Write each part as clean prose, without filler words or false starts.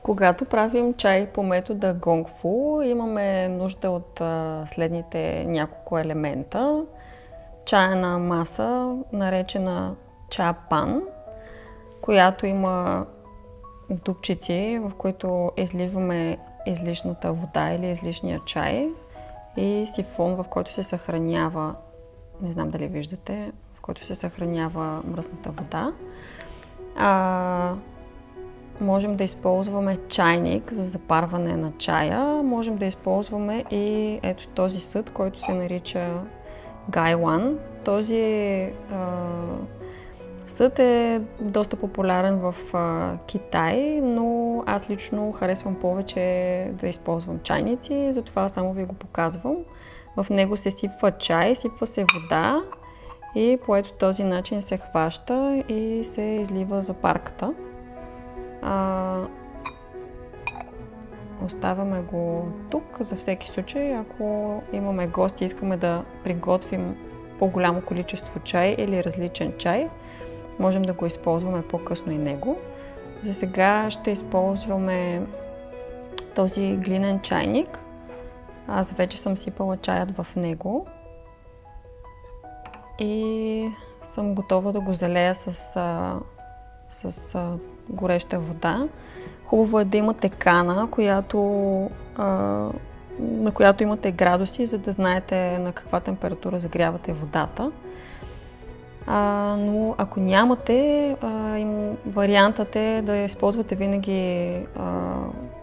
Когато правим чай по метода Gongfu, имаме нужда от следните няколко елемента. Чайна маса, наречена ча пан, която има дупчици, в които изливаме излишната вода или излишния чай, и сифон, в който се съхранява, не знам дали виждате, в който се съхранява мръсната вода. Можем да използваме чайник за запарване на чая. Можем да използваме и ето този съд, който се нарича Гайлан. Този съд е доста популярен в Китай, но аз лично харесвам повече да използвам чайници, затова само ви го показвам. В него се сипва чай, сипва се вода и по ето този начин се хваща и се излива запарката. Оставяме го тук за всеки случай, ако имаме гости и искаме да приготвим по-голямо количество чай или различен чай, можем да го използваме по-късно и него. За сега ще използваме този глинен чайник. Аз вече съм сипала чаят в него и съм готова да го залея с гореща вода. Хубаво е да имате кана, на която имате градуси, за да знаете на каква температура загрявате водата. Но ако нямате, вариантът е да използвате винаги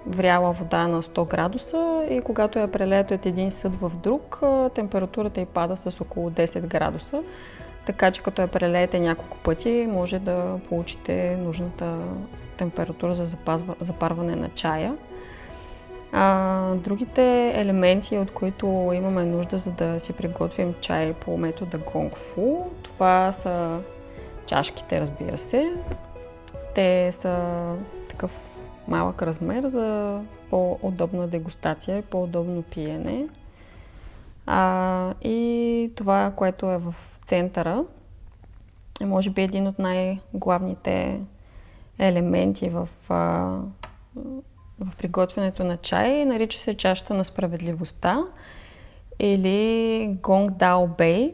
вряла вода на 100 градуса и когато я прелеете от един съд в друг, температурата й пада с около 10 градуса. Така че като я прелеете няколко пъти, може да получите нужната температура за запарване на чая. Другите елементи, от които имаме нужда, за да си приготвим чай по метода Gongfu, това са чашките, разбира се. Те са такъв малък размер за по-удобна дегустация и по-удобно пиене. И това, което е в центъра, е може би един от най-главните елементи в приготвянето на чай. Нарича се чашата на справедливостта или Gong Dao Bei.